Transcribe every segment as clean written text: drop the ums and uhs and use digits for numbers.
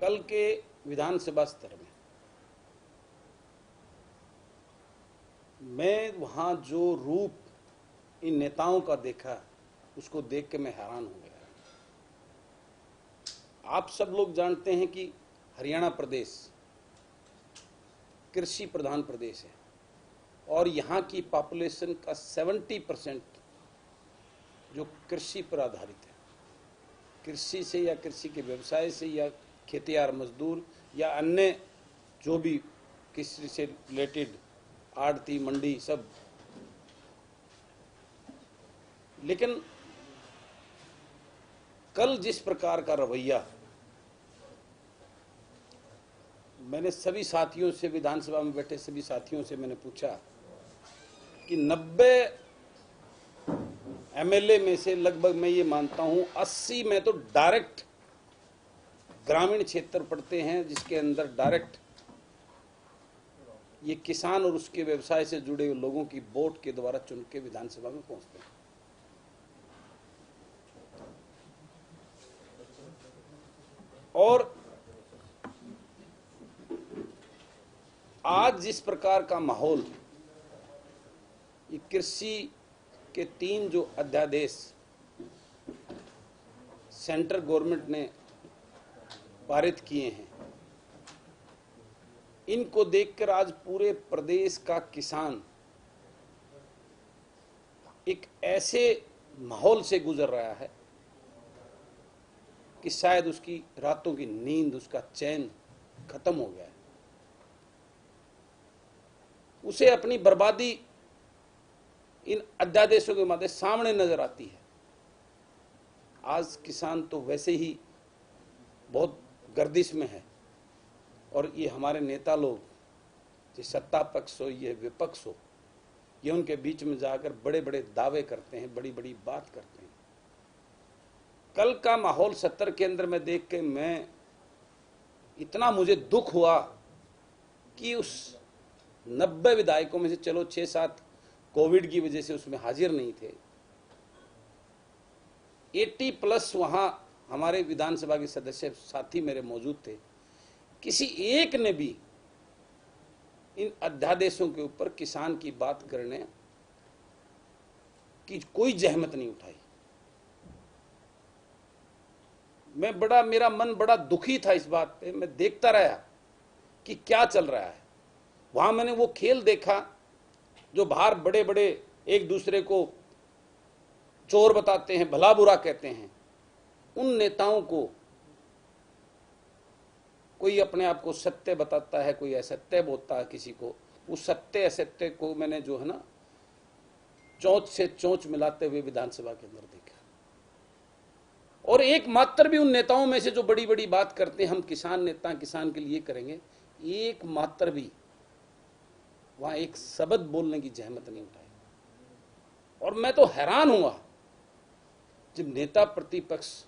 कल के विधानसभा स्तर में मैं वहां जो रूप इन नेताओं का देखा उसको देख के मैं हैरान हो गया। आप सब लोग जानते हैं कि हरियाणा प्रदेश कृषि प्रधान प्रदेश है और यहाँ की पॉपुलेशन का 70% जो कृषि पर आधारित है। कृषि से या कृषि के व्यवसाय से या खेतियार मजदूर या अन्य जो भी कृषि से रिलेटेड आड़ती मंडी सब। लेकिन कल जिस प्रकार का रवैया मैंने सभी साथियों से, विधानसभा में बैठे सभी साथियों से मैंने पूछा कि 90 एमएलए में से लगभग मैं ये मानता हूं 80 में तो डायरेक्ट ग्रामीण क्षेत्र पड़ते हैं, जिसके अंदर डायरेक्ट ये किसान और उसके व्यवसाय से जुड़े हुए लोगों की वोट के द्वारा चुन के विधानसभा में पहुंचते हैं। और आज जिस प्रकार का माहौल, ये कृषि के 3 जो अध्यादेश सेंट्रल गवर्नमेंट ने पारित किए हैं, इनको देखकर आज पूरे प्रदेश का किसान एक ऐसे माहौल से गुजर रहा है कि शायद उसकी रातों की नींद, उसका चैन खत्म हो गया है। उसे अपनी बर्बादी इन अध्यादेशों के माध्यम सामने नजर आती है। आज किसान तो वैसे ही बहुत गर्दिश में है और ये हमारे नेता लोग, ये सत्ता पक्ष हो ये विपक्ष हो, ये उनके बीच में जाकर बड़े बड़े दावे करते हैं, बड़ी बड़ी बात करते हैं। कल का माहौल सत्र के अंदर में देख के मैं इतना मुझे दुख हुआ कि उस 90 विधायकों में से चलो 6-7 कोविड की वजह से उसमें हाजिर नहीं थे, 80+ वहां हमारे विधानसभा के सदस्य साथी मेरे मौजूद थे। किसी एक ने भी इन अध्यादेशों के ऊपर किसान की बात करने की कोई जहमत नहीं उठाई। मेरा मन बड़ा दुखी था इस बात पे। मैं देखता रहा कि क्या चल रहा है। वहां मैंने वो खेल देखा जो बाहर बड़े बड़े एक दूसरे को चोर बताते हैं, भला बुरा कहते हैं। उन नेताओं को कोई अपने आप को सत्य बताता है, कोई असत्य बोलता है किसी को। उस सत्य असत्य को मैंने जो है ना चोंच से चोंच मिलाते हुए विधानसभा के अंदर देखा। और एक मात्र भी उन नेताओं में से जो बड़ी बड़ी बात करते हैं, हम किसान नेता किसान के लिए करेंगे, एक मात्र भी वहां एक शब्द बोलने की जहमत नहीं उठाई। और मैं तो हैरान हुआ जब नेता प्रतिपक्ष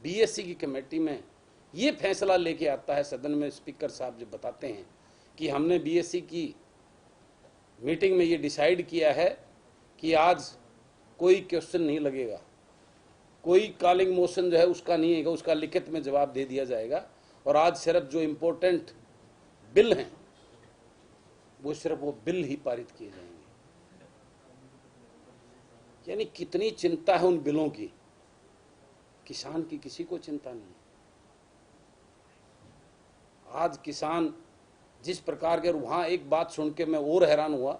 बीएससी की कमेटी में ये फैसला लेके आता है, सदन में स्पीकर साहब जब बताते हैं कि हमने बीएससी की मीटिंग में ये डिसाइड किया है कि आज कोई क्वेश्चन नहीं लगेगा, कोई कॉलिंग मोशन जो है उसका नहीं है, उसका लिखित में जवाब दे दिया जाएगा। और आज सिर्फ जो इंपॉर्टेंट बिल हैं वो सिर्फ वो बिल ही पारित किए जाएंगे। यानी कितनी चिंता है उन बिलों की, किसान की किसी को चिंता नहीं है। आज किसान जिस प्रकार के, वहां एक बात सुन के मैं और हैरान हुआ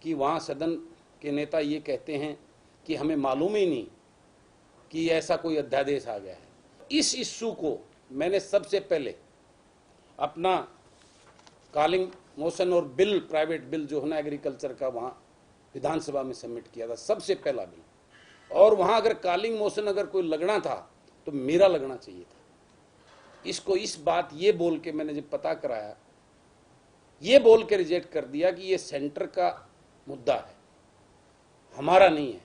कि वहां सदन के नेता ये कहते हैं कि हमें मालूम ही नहीं कि ऐसा कोई अध्यादेश आ गया है। इस इश्यू को मैंने सबसे पहले अपना कॉलिंग मोशन और बिल, प्राइवेट बिल जो है ना एग्रीकल्चर का, वहां विधानसभा में सबमिट किया था, सबसे पहला बिल। और वहां अगर कॉलिंग मोशन अगर कोई लगना था तो मेरा लगना चाहिए था। इसको इस बात ये बोल के मैंने जब पता कराया, ये बोल के रिजेक्ट कर दिया कि ये सेंटर का मुद्दा है, हमारा नहीं है।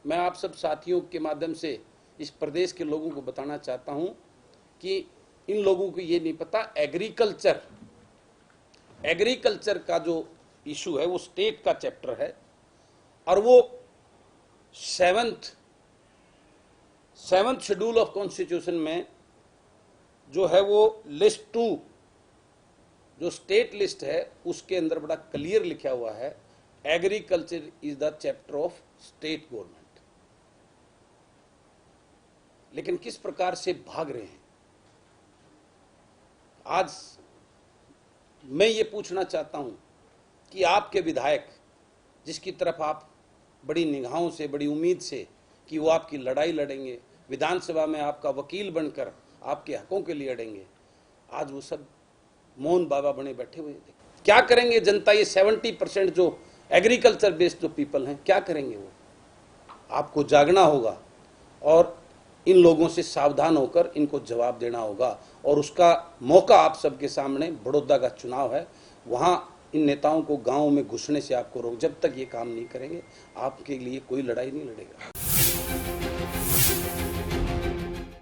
मैं आप सब साथियों के माध्यम से इस प्रदेश के लोगों को बताना चाहता हूं कि इन लोगों को ये नहीं पता, एग्रीकल्चर का जो इशू है वो स्टेट का चैप्टर है और वो 7th शेड्यूल ऑफ कॉन्स्टिट्यूशन में जो है वो लिस्ट 2 जो स्टेट लिस्ट है उसके अंदर बड़ा क्लियर लिखा हुआ है, agriculture is the chapter of state government. लेकिन किस प्रकार से भाग रहे हैं। आज मैं ये पूछना चाहता हूं कि आपके विधायक, जिसकी तरफ आप बड़ी निगाहों से, बड़ी उम्मीद से कि वो आपकी लड़ाई लड़ेंगे, विधानसभा में आपका वकील बनकर आपके हकों के लिए लड़ेंगे, आज वो सब मौन बाबा बने बैठे हुए। क्या करेंगे जनता, ये 70% जो एग्रीकल्चर बेस्ड जो पीपल हैं, क्या करेंगे वो। आपको जागना होगा और इन लोगों से सावधान होकर इनको जवाब देना होगा। और उसका मौका आप सबके सामने बड़ौदा का चुनाव है, वहां इन नेताओं को गांव में घुसने से आपको रोक, जब तक ये काम नहीं करेंगे आपके लिए कोई लड़ाई नहीं लड़ेगा।